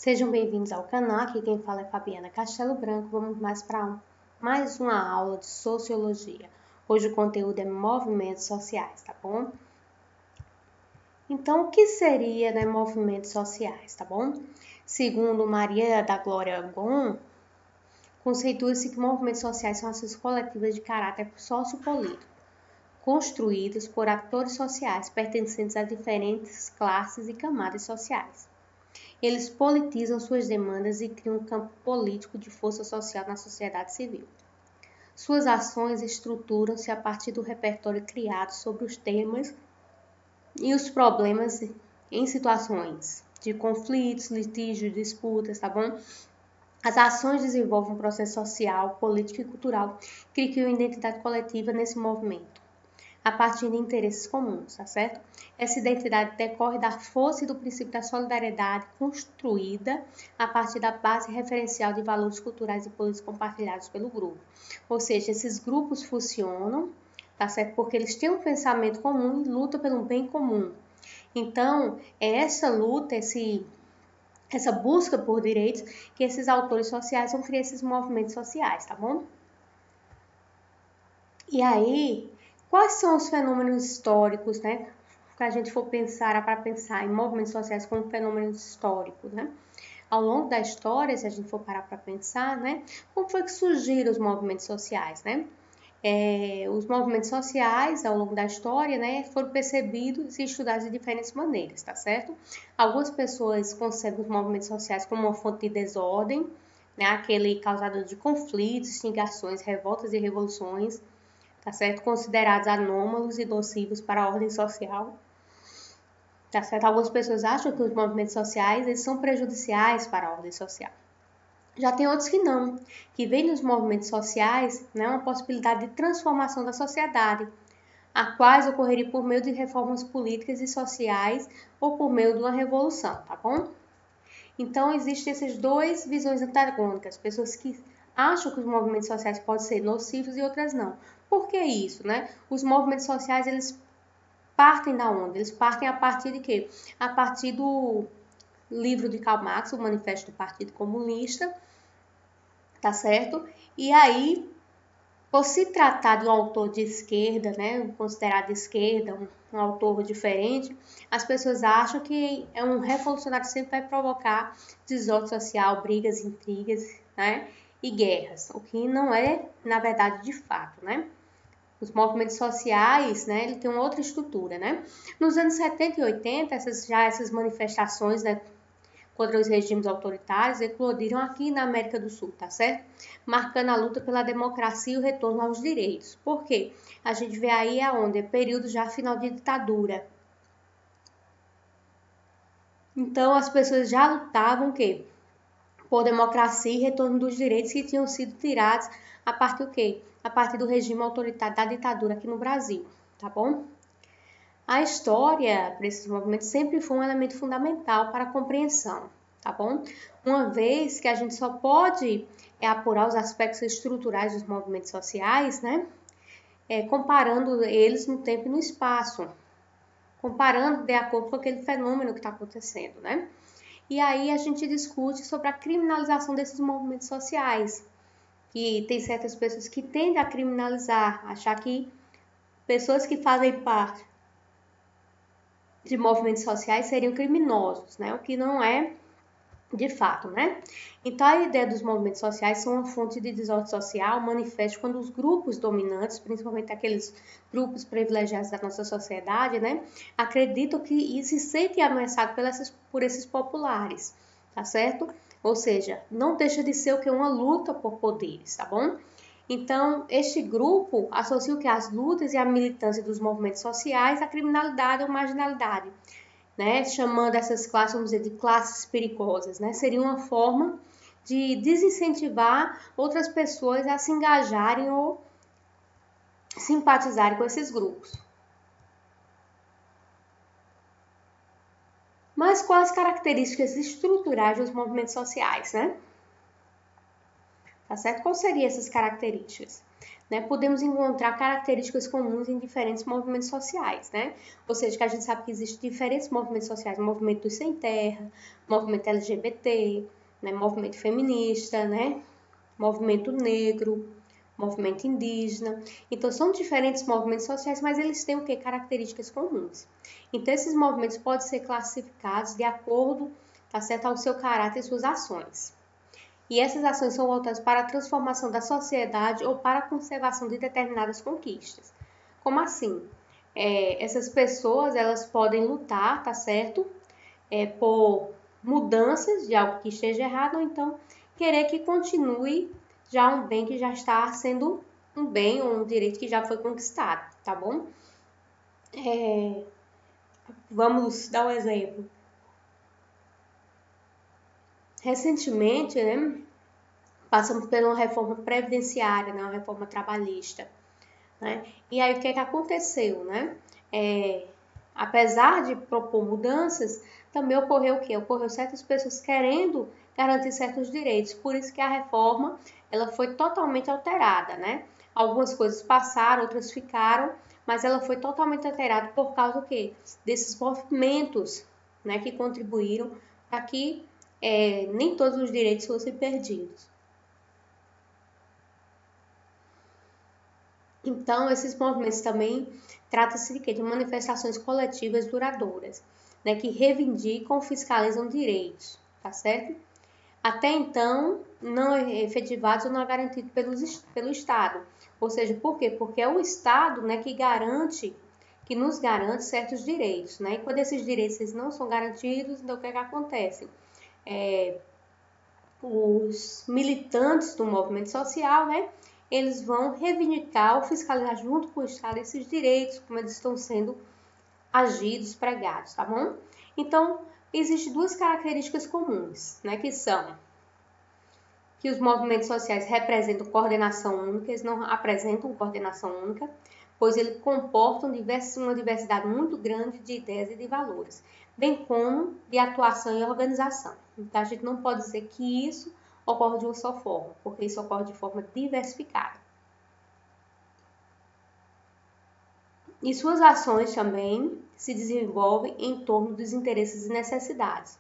Sejam bem-vindos ao canal, aqui quem fala é Fabiana Castelo Branco. Vamos para mais uma aula de Sociologia. Hoje o conteúdo é movimentos sociais, tá bom? Então, o que seria, movimentos sociais, tá bom? Segundo Maria da Glória Gon, conceitua-se que movimentos sociais são ações coletivas de caráter sociopolítico, construídos por atores sociais pertencentes a diferentes classes e camadas sociais. Eles politizam suas demandas e criam um campo político de força social na sociedade civil. Suas ações estruturam-se a partir do repertório criado sobre os temas e os problemas em situações de conflitos, litígios, disputas, tá bom? As ações desenvolvem um processo social, político e cultural que criam identidade coletiva nesse movimento, a partir de interesses comuns, tá certo? Essa identidade decorre da força e do princípio da solidariedade construída a partir da base referencial de valores culturais e políticos compartilhados pelo grupo. Ou seja, esses grupos funcionam, tá certo? Porque eles têm um pensamento comum e lutam pelo bem comum. Então, é essa luta, essa busca por direitos que esses autores sociais vão criar esses movimentos sociais, tá bom? E aí, quais são os fenômenos históricos, né? Se a gente for para pensar em movimentos sociais como fenômenos históricos, né? Ao longo da história, se a gente for parar para pensar, né? Como foi que surgiram os movimentos sociais, né? Os movimentos sociais, ao longo da história, né, foram percebidos e estudados de diferentes maneiras, tá certo? Algumas pessoas concebem os movimentos sociais como uma fonte de desordem, né, aquele causador de conflitos, instigações, revoltas e revoluções, tá certo? Considerados anômalos e nocivos para a ordem social, tá certo? Algumas pessoas acham que os movimentos sociais eles são prejudiciais para a ordem social. Já tem outros que não, que veem nos movimentos sociais, né, uma possibilidade de transformação da sociedade, a quais ocorreria por meio de reformas políticas e sociais ou por meio de uma revolução, tá bom? Então, existem essas duas visões antagônicas, pessoas que acham que os movimentos sociais podem ser nocivos e outras não. Por que isso, né? Os movimentos sociais, eles partem da onde? Eles partem a partir de quê? A partir do livro de Karl Marx, o Manifesto do Partido Comunista, tá certo? E aí, por se tratar de um autor de esquerda, né, considerado de esquerda, um autor diferente, as pessoas acham que um revolucionário sempre vai provocar desordem social, brigas, intrigas, né, e guerras, o que não é, na verdade, de fato, né? Os movimentos sociais, né, ele tem uma outra estrutura, né? Nos anos 70 e 80, essas manifestações, né, contra os regimes autoritários eclodiram aqui na América do Sul, tá certo? Marcando a luta pela democracia e o retorno aos direitos. Por quê? A gente vê aí aonde é período já final de ditadura. Então as pessoas já lutavam o quê? Por democracia e retorno dos direitos que tinham sido tirados a partir do quê? A partir do regime autoritário da ditadura aqui no Brasil, tá bom? A história para esses movimentos sempre foi um elemento fundamental para a compreensão, tá bom? Uma vez que a gente só pode apurar os aspectos estruturais dos movimentos sociais, né? Comparando eles no tempo e no espaço, comparando de acordo com aquele fenômeno que está acontecendo, né? E aí a gente discute sobre a criminalização desses movimentos sociais, que tem certas pessoas que tendem a criminalizar, achar que pessoas que fazem parte de movimentos sociais seriam criminosos, né? O que não é de fato, né? Então, a ideia dos movimentos sociais são uma fonte de desordem social manifesta quando os grupos dominantes, principalmente aqueles grupos privilegiados da nossa sociedade, né? Acreditam que se sentem ameaçados por esses populares, tá certo? Ou seja, não deixa de ser o que? Uma luta por poderes, tá bom? Então, este grupo associa o que? As lutas e a militância dos movimentos sociais à criminalidade ou marginalidade, né? Chamando essas classes, vamos dizer, de classes perigosas, né? Seria uma forma de desincentivar outras pessoas a se engajarem ou simpatizarem com esses grupos. Mas quais as características estruturais dos movimentos sociais, né? Tá certo? Quais seriam essas características? né, podemos encontrar características comuns em diferentes movimentos sociais, né? Ou seja, que a gente sabe que existem diferentes movimentos sociais, movimento dos sem terra, movimento LGBT, né, movimento feminista, né, movimento negro, movimento indígena. Então, são diferentes movimentos sociais, mas eles têm o quê? Características comuns. Então, esses movimentos podem ser classificados de acordo, tá certo, ao seu caráter e suas ações. E essas ações são voltadas para a transformação da sociedade ou para a conservação de determinadas conquistas. Como assim? Essas pessoas, elas podem lutar, tá certo? Por mudanças de algo que esteja errado, ou então querer que continue já um bem que já está sendo um bem ou um direito que já foi conquistado, tá bom? Vamos dar um exemplo. Recentemente, né, passamos por uma reforma previdenciária, né, uma reforma trabalhista, né? E aí o que aconteceu, né? Apesar de propor mudanças, também ocorreu o quê? Ocorreu certas pessoas querendo garantir certos direitos, por isso que a reforma ela foi totalmente alterada, né? Algumas coisas passaram, outras ficaram, mas ela foi totalmente alterada por causa do quê? Desses movimentos, né, que contribuíram para que nem todos os direitos fossem perdidos. Então, esses movimentos também trata-se de quê? De manifestações coletivas duradouras, né, que reivindicam ou fiscalizam direitos, tá certo? Até então, não efetivados ou não garantidos pelo Estado. Ou seja, por quê? Porque é o Estado, né, que nos garante certos direitos, né? E quando esses direitos eles não são garantidos, então o que acontece? Os militantes do movimento social, né, eles vão reivindicar ou fiscalizar junto com o Estado esses direitos, como eles estão sendo agidos, pregados, tá bom? Então, existem duas características comuns, né, que são que os movimentos sociais representam coordenação única, eles não apresentam coordenação única, pois eles comportam uma diversidade muito grande de ideias e de valores, bem como de atuação e organização. Então, a gente não pode dizer que isso ocorre de uma só forma, porque isso ocorre de forma diversificada. E suas ações também se desenvolvem em torno dos interesses e necessidades,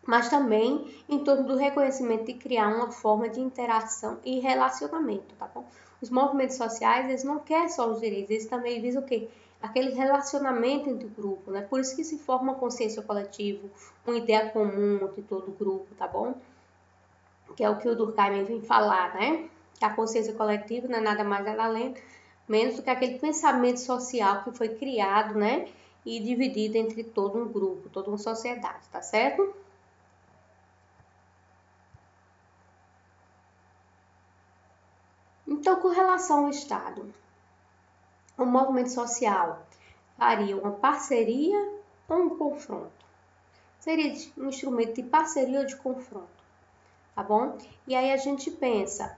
mas também em torno do reconhecimento de criar uma forma de interação e relacionamento, tá bom? Os movimentos sociais, eles não querem só os direitos, eles também visam o quê? Aquele relacionamento entre o grupo, né? Por isso que se forma uma consciência coletiva, uma ideia comum entre todo o grupo, tá bom? Que é o que o Durkheim vem falar, né? Que a consciência coletiva não é nada mais nada menos do que aquele pensamento social que foi criado, né? E dividido entre todo um grupo, toda uma sociedade, tá certo? Então, com relação ao Estado, o movimento social faria uma parceria ou um confronto? Seria um instrumento de parceria ou de confronto, tá bom? E aí a gente pensa,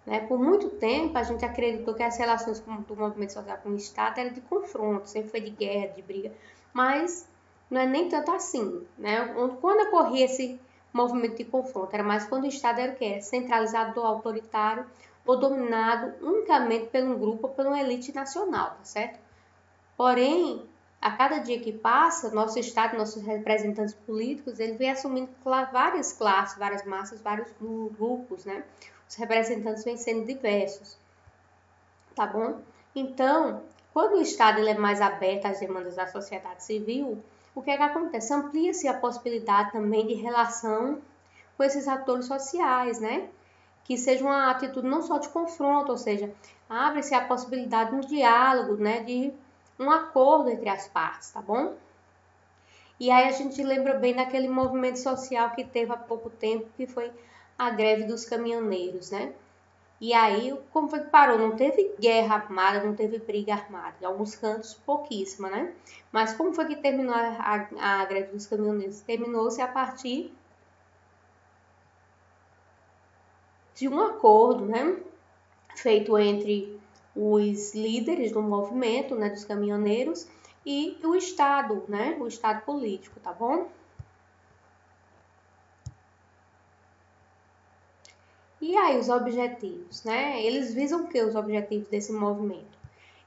né? Por muito tempo a gente acreditou que as relações do movimento social com o Estado eram de confronto, sempre foi de guerra, de briga, mas não é nem tanto assim, né? Quando ocorria esse movimento de confronto, era mais quando o Estado era o quê? Centralizado, autoritário, ou dominado unicamente por um grupo ou por uma elite nacional, tá certo? Porém, a cada dia que passa, nosso Estado, nossos representantes políticos, ele vem assumindo várias classes, várias massas, vários grupos, né? Os representantes vêm sendo diversos, tá bom? Então, quando o Estado ele é mais aberto às demandas da sociedade civil, o que acontece? Amplia-se a possibilidade também de relação com esses atores sociais, né? Que seja uma atitude não só de confronto, ou seja, abre-se a possibilidade de um diálogo, né, de um acordo entre as partes, tá bom? E aí a gente lembra bem daquele movimento social que teve há pouco tempo, que foi a greve dos caminhoneiros, né? E aí, como foi que parou? Não teve guerra armada, não teve briga armada. Em alguns cantos, pouquíssima, né? Mas como foi que terminou a greve dos caminhoneiros? Terminou-se a partir de um acordo, né, feito entre os líderes do movimento, né, dos caminhoneiros e o Estado, né, o Estado político, tá bom? E aí, os objetivos, né? Eles visam o que, os objetivos desse movimento?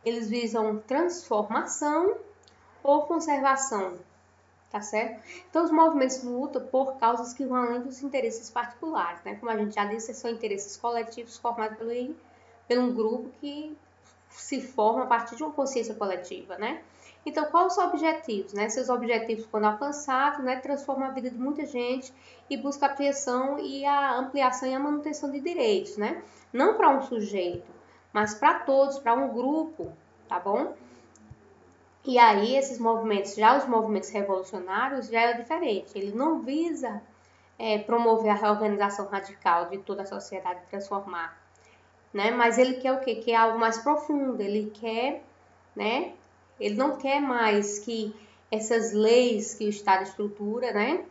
Eles visam transformação ou conservação, tá certo? Então, os movimentos lutam por causas que vão além dos interesses particulares, né? Como a gente já disse, são interesses coletivos formados por um grupo que se forma a partir de uma consciência coletiva, né? Então, quais os objetivos, né? Seus objetivos, quando alcançados, né, transformam a vida de muita gente e busca a ampliação e a ampliação e a manutenção de direitos, né? Não para um sujeito, mas para todos, para um grupo, tá bom? E aí, esses movimentos, já os movimentos revolucionários, já é diferente. Ele não visa promover a reorganização radical de toda a sociedade, transformar, né? Mas ele quer o quê? Quer algo mais profundo. Ele quer, né? Ele não quer mais que essas leis que o Estado estrutura, né?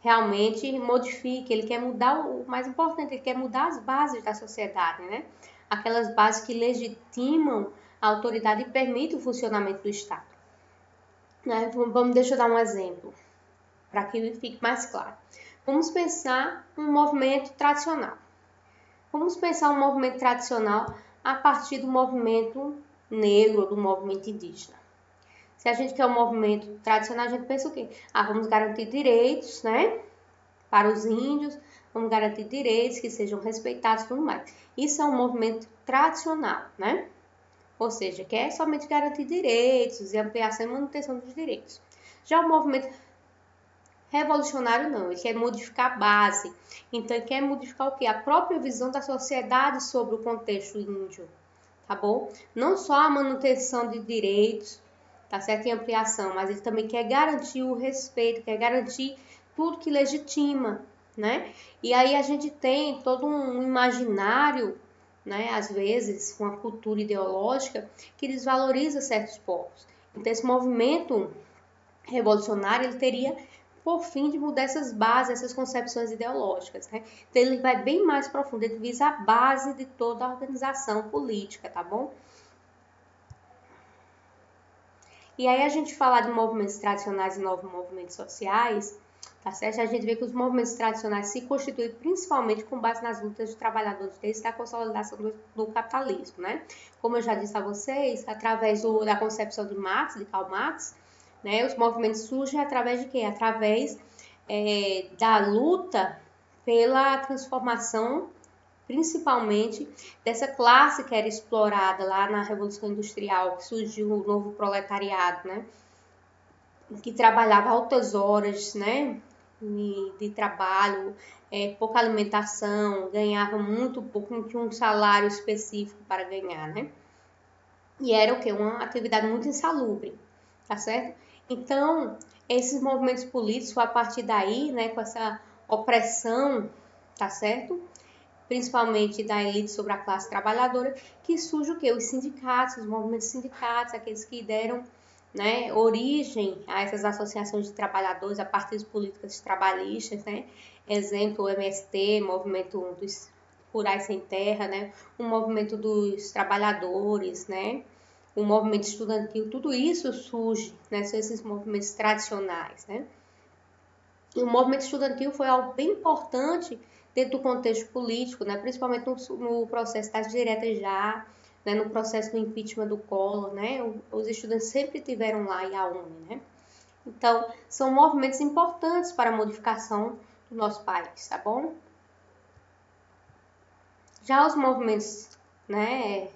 Realmente modifique. Ele quer mudar o mais importante. Ele quer mudar as bases da sociedade, né? Aquelas bases que legitimam a autoridade e permitem o funcionamento do Estado. Né? Deixa eu dar um exemplo para que fique mais claro. Vamos pensar um movimento tradicional. Vamos pensar um movimento tradicional a partir do movimento negro, do movimento indígena. Se a gente quer um movimento tradicional, a gente pensa o quê? Vamos garantir direitos, né, para os índios, vamos garantir direitos que sejam respeitados e tudo mais. Isso é um movimento tradicional, né? Ou seja, quer somente garantir direitos e ampliação e manutenção dos direitos. Já o movimento revolucionário não, ele quer modificar a base. Então, ele quer modificar o quê? A própria visão da sociedade sobre o contexto índio, tá bom? Não só a manutenção de direitos, tá certo? E ampliação, mas ele também quer garantir o respeito, quer garantir tudo que legitima, né? E aí a gente tem todo um imaginário, né? Às vezes, uma cultura ideológica que desvaloriza certos povos. Então, esse movimento revolucionário, ele teria por fim de mudar essas bases, essas concepções ideológicas, né? Então, ele vai bem mais profundo, ele visa a base de toda a organização política, tá bom? E aí a gente falar de movimentos tradicionais e novos movimentos sociais, tá certo? A gente vê que os movimentos tradicionais se constituem principalmente com base nas lutas de trabalhadores desde a consolidação do capitalismo, né? Como eu já disse a vocês, através da concepção de Karl Marx, né, os movimentos surgem através de quê? Através da luta pela transformação, principalmente dessa classe que era explorada lá na Revolução Industrial, que surgiu o novo proletariado, né, que trabalhava altas horas, né, de trabalho, pouca alimentação, ganhava muito pouco, não tinha um salário específico para ganhar, né? E era o quê? Uma atividade muito insalubre, tá certo? Então, esses movimentos políticos, foi a partir daí, né, com essa opressão, tá certo? Principalmente da elite sobre a classe trabalhadora, que surge o quê? Os sindicatos, os movimentos sindicatos, aqueles que deram, né, origem a essas associações de trabalhadores, a partidos políticos trabalhistas, né? Exemplo, o MST, Movimento dos Rurais Sem Terra, né? O Movimento dos Trabalhadores, né? O movimento estudantil, tudo isso surge, né? São esses movimentos tradicionais, né? E o movimento estudantil foi algo bem importante dentro do contexto político, né? Principalmente no processo das diretas já, né? No processo do impeachment do Collor, né? Os estudantes sempre tiveram lá e a UNE, né? Então, são movimentos importantes para a modificação do nosso país, tá bom? Já os movimentos, né,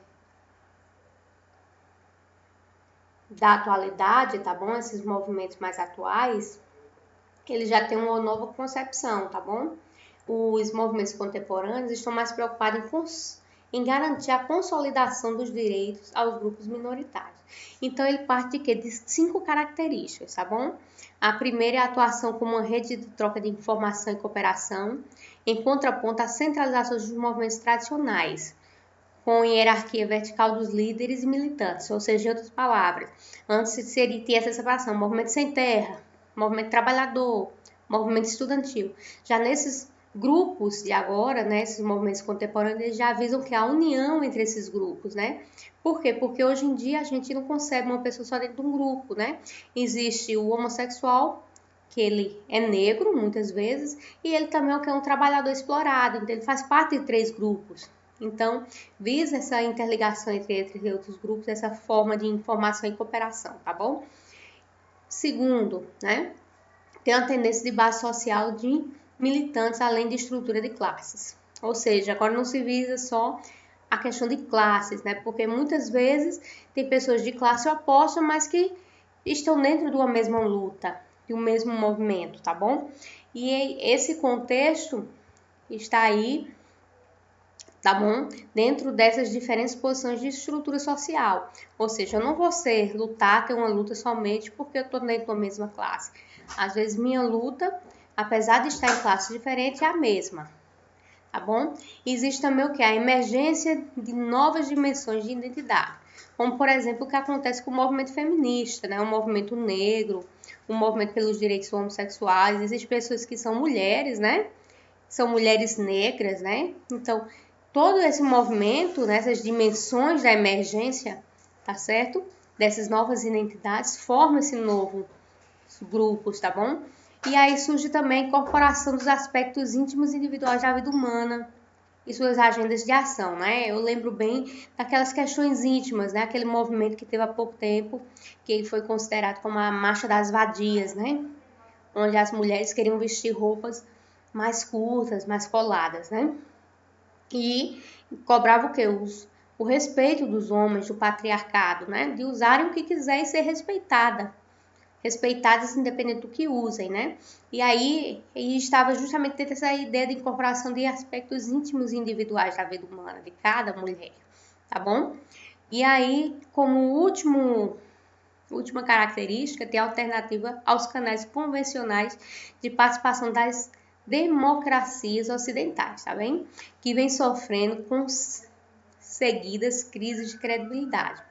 da atualidade, tá bom? Esses movimentos mais atuais, eles já têm uma nova concepção, tá bom? Os movimentos contemporâneos estão mais preocupados em garantir a consolidação dos direitos aos grupos minoritários. Então, ele parte de quê? De 5 características, tá bom? A primeira é a atuação como uma rede de troca de informação e cooperação, em contraponto à centralização dos movimentos tradicionais, com hierarquia vertical dos líderes e militantes, ou seja, em outras palavras, antes tinha essa separação, movimento sem terra, movimento trabalhador, movimento estudantil. Já nesses grupos de agora, né, esses movimentos contemporâneos, eles já avisam que há união entre esses grupos, né? Por quê? Porque hoje em dia a gente não concebe uma pessoa só dentro de um grupo, né? Existe o homossexual, que ele é negro, muitas vezes, e ele também é um trabalhador explorado, então ele faz parte de 3 grupos. Então, visa essa interligação entre outros grupos, essa forma de informação e cooperação, tá bom? Segundo, né, tem uma tendência de base social de militantes, além de estrutura de classes. Ou seja, agora não se visa só a questão de classes, né? Porque muitas vezes tem pessoas de classe oposta, mas que estão dentro de uma mesma luta, de um mesmo movimento, tá bom? E esse contexto está aí, tá bom? Dentro dessas diferentes posições de estrutura social. Ou seja, eu não vou ter uma luta somente porque eu estou dentro da mesma classe. Às vezes minha luta, apesar de estar em classes diferentes, é a mesma. Tá bom? Existe também o que? A emergência de novas dimensões de identidade. Como, por exemplo, o que acontece com o movimento feminista, né? O movimento negro, o movimento pelos direitos homossexuais. Existem pessoas que são mulheres, né? São mulheres negras, né? Então, todo esse movimento, né? Essas dimensões da emergência, tá certo? Dessas novas identidades, formam esse novo grupos, tá bom? E aí surge também a incorporação dos aspectos íntimos e individuais da vida humana e suas agendas de ação, né? Eu lembro bem daquelas questões íntimas, né? Aquele movimento que teve há pouco tempo, que foi considerado como a Marcha das Vadias, né? Onde as mulheres queriam vestir roupas mais curtas, mais coladas, né? E cobrava o quê? O respeito dos homens, do patriarcado, né? De usarem o que quiser e ser respeitadas independente do que usem, né? E aí estava justamente dentro dessa ideia de incorporação de aspectos íntimos e individuais da vida humana de cada mulher, tá bom? E aí, como última característica, tem a alternativa aos canais convencionais de participação das democracias ocidentais, tá bem? Que vem sofrendo com seguidas crises de credibilidade.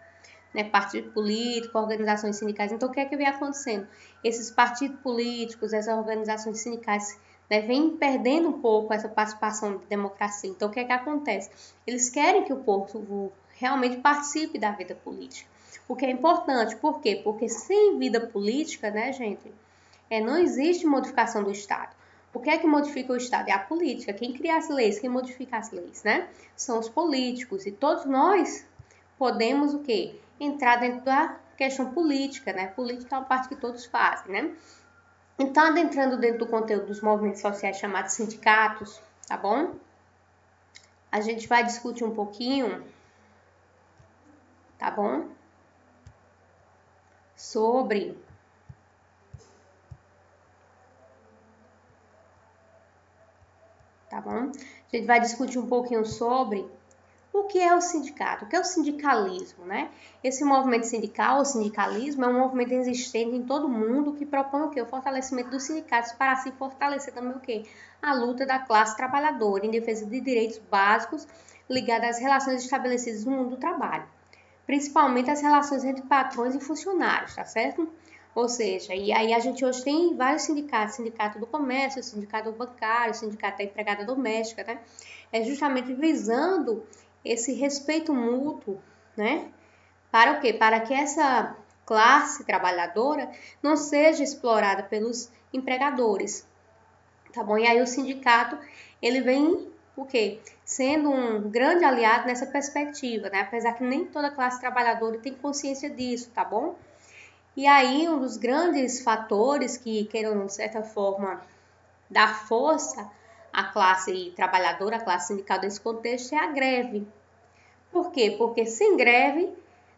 Né, partido político, organizações sindicais. Então, o que é que vem acontecendo? Esses partidos políticos, essas organizações sindicais, né, vêm perdendo um pouco essa participação de democracia. Então, o que é que acontece? Eles querem que o povo realmente participe da vida política. O que é importante, por quê? Porque sem vida política, né, gente, não existe modificação do Estado. O que é que modifica o Estado? É a política. Quem cria as leis, quem modifica as leis, né? São os políticos. E todos nós podemos o quê? Entrar dentro da questão política, né? Política é uma parte que todos fazem, né? Então, adentrando dentro do conteúdo dos movimentos sociais chamados sindicatos, tá bom? A gente vai discutir um pouquinho, tá bom? Sobre tá bom? A gente vai discutir um pouquinho sobre o que é o sindicato, o que é o sindicalismo, né? Esse movimento sindical, o sindicalismo, é um movimento existente em todo o mundo que propõe o quê? O fortalecimento dos sindicatos para assim fortalecer também o quê? A luta da classe trabalhadora em defesa de direitos básicos ligados às relações estabelecidas no mundo do trabalho, principalmente as relações entre patrões e funcionários, tá certo? Ou seja, e aí a gente hoje tem vários sindicatos, sindicato do comércio, sindicato bancário, sindicato da empregada doméstica, né? É justamente visando esse respeito mútuo, né? Para o quê? Para que essa classe trabalhadora não seja explorada pelos empregadores, tá bom? E aí o sindicato, ele vem o quê? Sendo um grande aliado nessa perspectiva, né? Apesar que nem toda classe trabalhadora tem consciência disso, tá bom? E aí, um dos grandes fatores que, queiram, de certa forma, dar força à classe trabalhadora, à classe sindical desse contexto, é a greve. Por quê? Porque sem greve,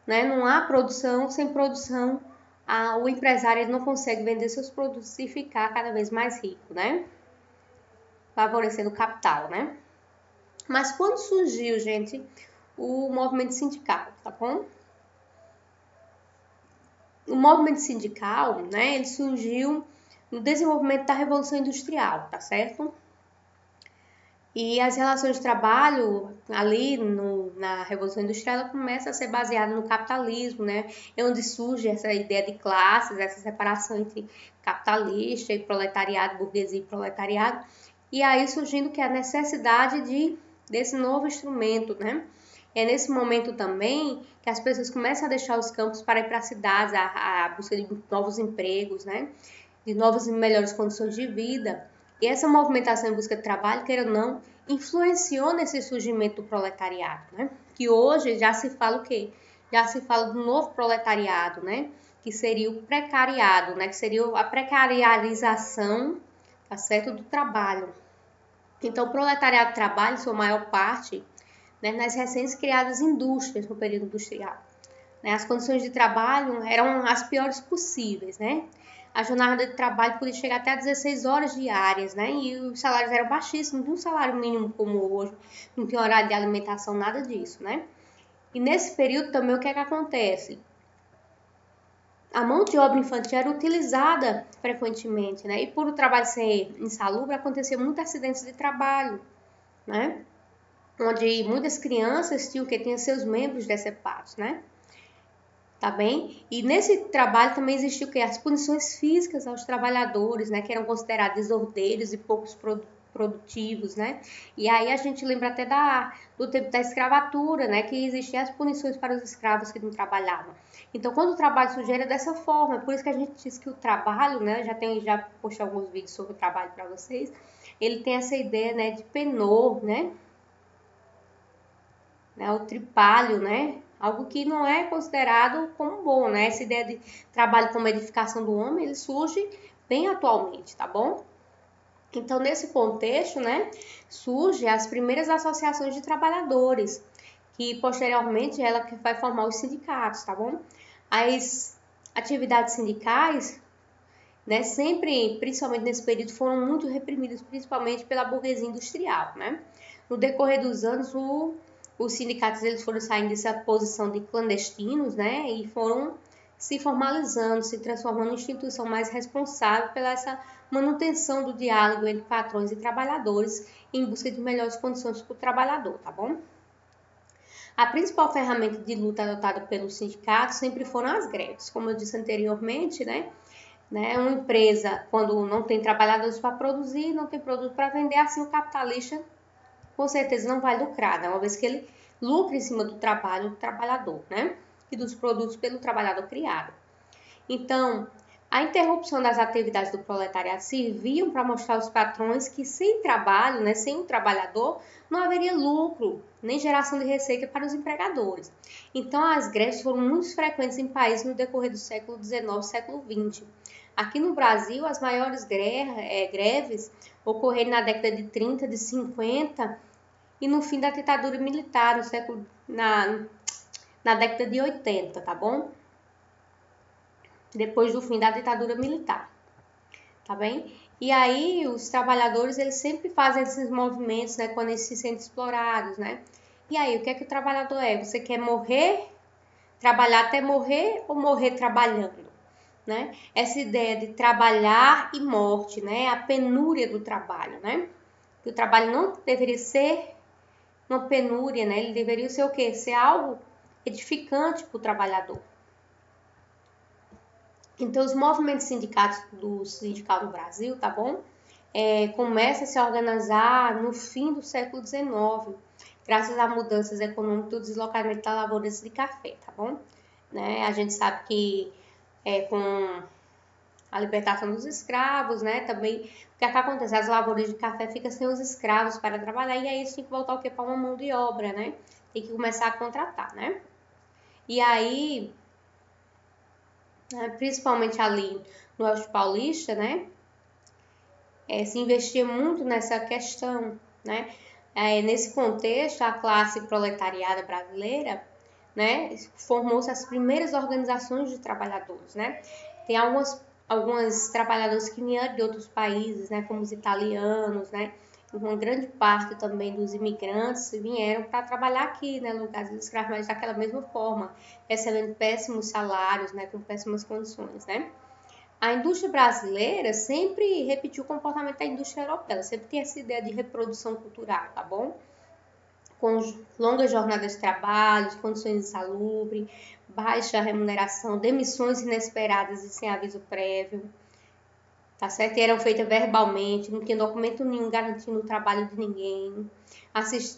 né, não há produção, sem produção, o empresário ele não consegue vender seus produtos e ficar cada vez mais rico, né? Favorecendo o capital, né? Mas quando surgiu, gente, o movimento sindical, tá bom? O movimento sindical, né, ele surgiu no desenvolvimento da Revolução Industrial, tá certo? E as relações de trabalho ali na Revolução Industrial ela começa a ser baseada no capitalismo, né? É onde surge essa ideia de classes, essa separação entre capitalista e proletariado, burguesia e proletariado. E aí surgindo que a necessidade desse novo instrumento, né? É nesse momento também que as pessoas começam a deixar os campos para ir para as cidades, a busca de novos empregos, né? de novas e melhores condições de vida. E essa movimentação em busca de trabalho, queira ou não, influenciou nesse surgimento do proletariado, né? Que hoje já se fala o quê? Já se fala do novo proletariado, né? Que seria o precariado, né? Que seria a precarialização, tá certo, do trabalho. Então, o proletariado trabalha, em sua maior parte, né, nas recém-criadas indústrias no período industrial. Né? As condições de trabalho eram as piores possíveis, né? A jornada de trabalho podia chegar até a 16 horas diárias, né? E os salários eram baixíssimos, não um salário mínimo como hoje, não tinha horário de alimentação, nada disso, né? E nesse período também o que é que acontece? A mão de obra infantil era utilizada frequentemente, né? E por o trabalho ser insalubre, acontecia muitos acidentes de trabalho, né? Onde muitas crianças tinham seus membros decepados, né? Tá bem? E nesse trabalho também existiu o quê? As punições físicas aos trabalhadores, né? Que eram considerados desordeiros e poucos produtivos, né? E aí a gente lembra até do tempo da escravatura, né? Que existiam as punições para os escravos que não trabalhavam. Então, quando o trabalho surge era dessa forma, por isso que a gente diz que o trabalho, né? Já postei alguns vídeos sobre o trabalho para vocês. Ele tem essa ideia, né? De penor, né? O tripalho, né? Algo que não é considerado como bom, né? Essa ideia de trabalho como edificação do homem, ele surge bem atualmente, tá bom? Então, nesse contexto, né, surgem as primeiras associações de trabalhadores, que posteriormente ela vai formar os sindicatos, tá bom? As atividades sindicais, né, sempre, principalmente nesse período, foram muito reprimidas, principalmente pela burguesia industrial, né? No decorrer dos anos, os sindicatos eles foram saindo dessa posição de clandestinos, né, e foram se formalizando, se transformando em instituição mais responsável pela essa manutenção do diálogo entre patrões e trabalhadores em busca de melhores condições para o trabalhador, tá bom? A principal ferramenta de luta adotada pelos sindicatos sempre foram as greves, como eu disse anteriormente, né? Uma empresa, quando não tem trabalhadores para produzir, não tem produto para vender, assim o capitalista com certeza não vai lucrar, né? Uma vez que ele lucra em cima do trabalho do trabalhador, né? E dos produtos pelo trabalhador criado. Então, a interrupção das atividades do proletariado serviam para mostrar aos patrões que sem trabalho, né, sem o trabalhador, não haveria lucro, nem geração de receita para os empregadores. Então, as greves foram muito frequentes em países no decorrer do século XIX e século XX. Aqui no Brasil, as maiores greves ocorreram na década de 30, de 50 e no fim da ditadura militar, na década de 80, tá bom? Depois do fim da ditadura militar, tá bem? E aí os trabalhadores, eles sempre fazem esses movimentos, né, quando eles se sentem explorados, né? E aí, o que é que o trabalhador é? Você quer morrer, trabalhar até morrer ou morrer trabalhando, né? Essa ideia de trabalhar e morte, né? A penúria do trabalho, né? Que o trabalho não deveria ser uma penúria, né? Ele deveria ser o quê? Ser algo edificante para o trabalhador. Então, os movimentos do sindical no Brasil, tá bom? Começa a se organizar no fim do século XIX, graças a mudanças econômicas do deslocamento das lavouras de café, tá bom? Né? A gente sabe que com a libertação dos escravos, né? Também, o que acontece? As lavouras de café ficam sem os escravos para trabalhar, e aí isso tem que voltar o quê? Para uma mão de obra, né? Tem que começar a contratar, né? E aí, principalmente ali no Oeste Paulista, né? Se investia muito nessa questão, né? Nesse contexto, a classe proletariada brasileira, né? Formou-se as primeiras organizações de trabalhadores, né? Tem alguns trabalhadores que vieram de outros países, né? Como os italianos, né? Uma grande parte também dos imigrantes vieram para trabalhar aqui, né? No caso dos escravos, mas daquela mesma forma, recebendo péssimos salários, né? Com péssimas condições, né? A indústria brasileira sempre repetiu o comportamento da indústria europeia, sempre tem essa ideia de reprodução cultural, tá bom? Com longas jornadas de trabalho, condições insalubres, baixa remuneração, demissões inesperadas e sem aviso prévio, tá certo? E eram feitas verbalmente, não tinha documento nenhum garantindo o trabalho de ninguém.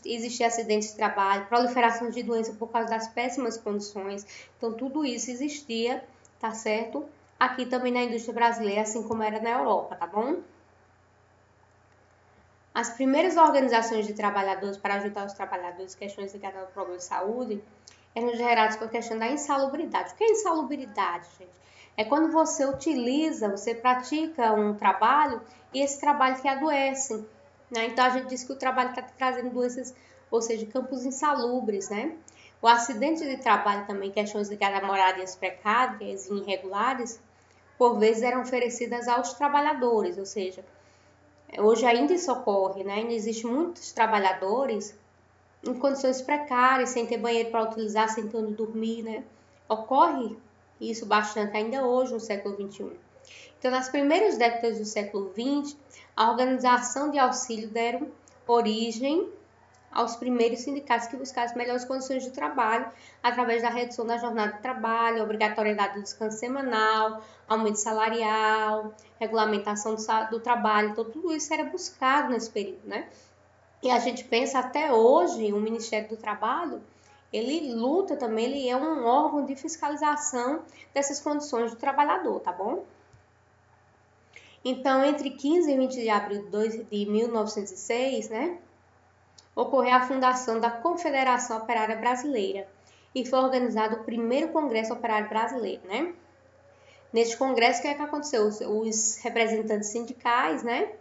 Existia acidentes de trabalho, proliferação de doenças por causa das péssimas condições. Então, tudo isso existia, tá certo? aqui também na indústria brasileira, assim como era na Europa, tá bom? As primeiras organizações de trabalhadores para ajudar os trabalhadores em questões ligadas ao problema de saúde eram geradas com a questão da insalubridade. O que é insalubridade, gente? É quando você utiliza, você pratica um trabalho e esse trabalho te adoece, né? Então a gente diz que o trabalho está trazendo doenças, ou seja, campos insalubres, né? O acidente de trabalho também, questões ligadas a moradias precárias e irregulares, por vezes eram oferecidas aos trabalhadores, ou seja, hoje ainda isso ocorre, né? Ainda existem muitos trabalhadores em condições precárias, sem ter banheiro para utilizar, sem ter onde dormir, né? Ocorre isso bastante ainda hoje no século XXI. Então, nas primeiras décadas do século XX, a organização de auxílio deram origem aos primeiros sindicatos que buscavam melhores condições de trabalho através da redução da jornada de trabalho, obrigatoriedade do descanso semanal, aumento salarial, regulamentação do trabalho. Então, tudo isso era buscado nesse período, né? E a gente pensa até hoje, o Ministério do Trabalho, ele luta também, ele é um órgão de fiscalização dessas condições do trabalhador, tá bom? Então, entre 15 e 20 de abril de 1906, né, ocorreu a fundação da Confederação Operária Brasileira e foi organizado o primeiro Congresso Operário Brasileiro, né? Neste congresso, o que é que aconteceu? Os representantes sindicais, né,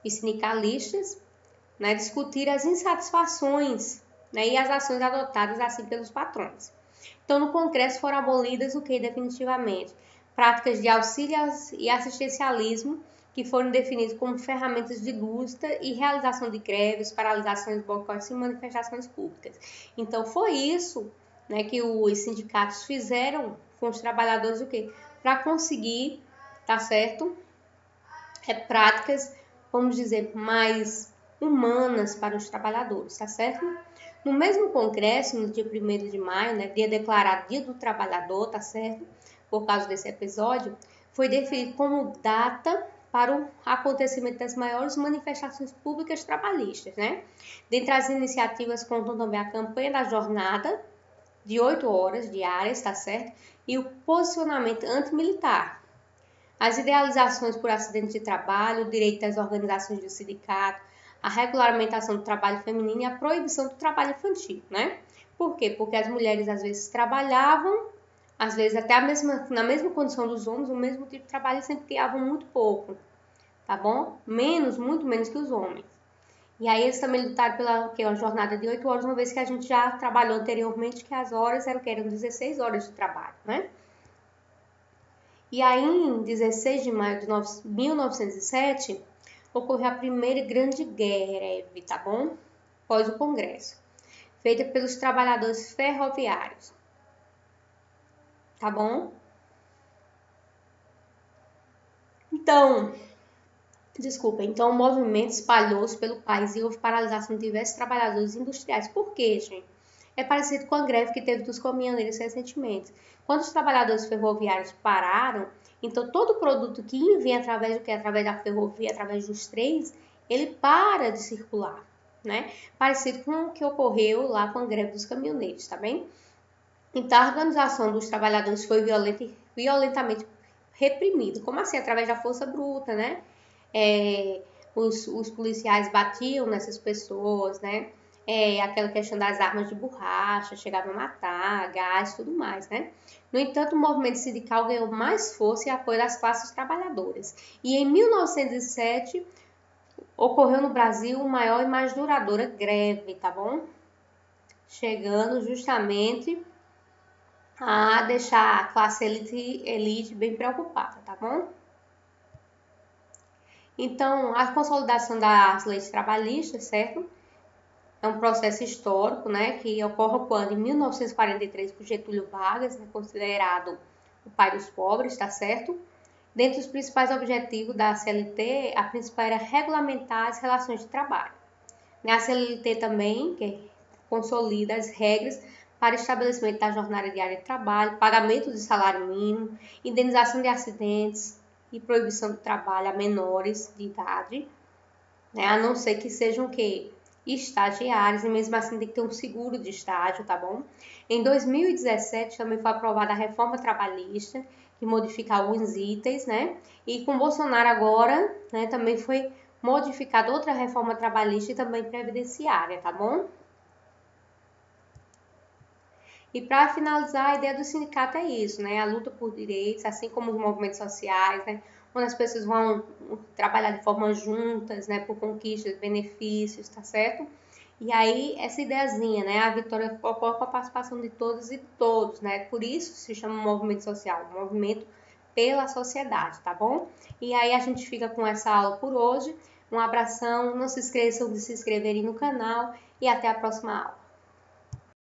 e sindicalistas, né, discutir as insatisfações, né, e as ações adotadas assim pelos patrões. Então, no Congresso foram abolidas o que definitivamente? Práticas de auxílio e assistencialismo que foram definidos como ferramentas de luta e realização de greves, paralisações, boicotes e manifestações públicas. Então, foi isso, né, que os sindicatos fizeram com os trabalhadores o quê? Para conseguir, tá certo? Práticas, vamos dizer, mais humanas para os trabalhadores, tá certo? No mesmo congresso, no dia 1º de maio, né, dia declarado Dia do Trabalhador, tá certo? Por causa desse episódio, foi definido como data para o acontecimento das maiores manifestações públicas trabalhistas, né? Dentre as iniciativas contam também a campanha da jornada de 8 horas diárias, tá certo? E o posicionamento antimilitar. As idealizações por acidente de trabalho, o direito das organizações do sindicato, a regulamentação do trabalho feminino e a proibição do trabalho infantil, né? Por quê? Porque as mulheres às vezes trabalhavam, às vezes até na mesma condição dos homens, o mesmo tipo de trabalho e sempre ganhavam muito pouco, tá bom? Muito menos que os homens. E aí eles também lutaram pela uma jornada de 8 horas, uma vez que a gente já trabalhou anteriormente, que as horas eram 16 horas de trabalho, né? E aí, em 16 de maio de 1907, ocorreu a primeira grande greve, tá bom? Após o Congresso, feita pelos trabalhadores ferroviários, tá bom? Então, o movimento espalhou-se pelo país e houve paralisação de diversos trabalhadores industriais. Por quê, gente? É parecido com a greve que teve dos caminhoneiros recentemente. Quando os trabalhadores ferroviários pararam, então todo produto que vinha através do que? Através da ferrovia, através dos trens, ele para de circular, né? Parecido com o que ocorreu lá com a greve dos caminhoneiros, tá bem? Então a organização dos trabalhadores foi violentamente reprimida. Como assim? Através da força bruta, né? Os policiais batiam nessas pessoas, né? Aquela questão das armas de borracha, chegavam a matar, gás, tudo mais, né? No entanto, o movimento sindical ganhou mais força e apoio das classes trabalhadoras. E em 1907, ocorreu no Brasil a maior e mais duradoura greve, tá bom? Chegando justamente a deixar a classe elite bem preocupada, tá bom? Então, a consolidação das leis trabalhistas, certo? É um processo histórico, né, que ocorre quando, em 1943, por Getúlio Vargas, né, considerado o pai dos pobres, tá certo? Dentre os principais objetivos da CLT, a principal era regulamentar as relações de trabalho. A CLT também, que consolida as regras para estabelecimento da jornada diária de trabalho, pagamento de salário mínimo, indenização de acidentes e proibição do trabalho a menores de idade, né, a não ser que sejam o quê? Estagiários, e mesmo assim tem que ter um seguro de estágio, tá bom? Em 2017 também foi aprovada a reforma trabalhista, de modificar alguns itens, né? E com Bolsonaro agora, né, também foi modificada outra reforma trabalhista e também previdenciária, tá bom? E para finalizar, a ideia do sindicato é isso, né? A luta por direitos, assim como os movimentos sociais, né? Onde as pessoas vão trabalhar de forma juntas, né? Por conquistas, benefícios, tá certo? E aí, essa ideiazinha, né? A vitória ocorre com a participação de todos e todos, né? Por isso se chama movimento social, movimento pela sociedade, tá bom? E aí a gente fica com essa aula por hoje. Um abração, não se esqueçam de se inscreverem no canal e até a próxima aula.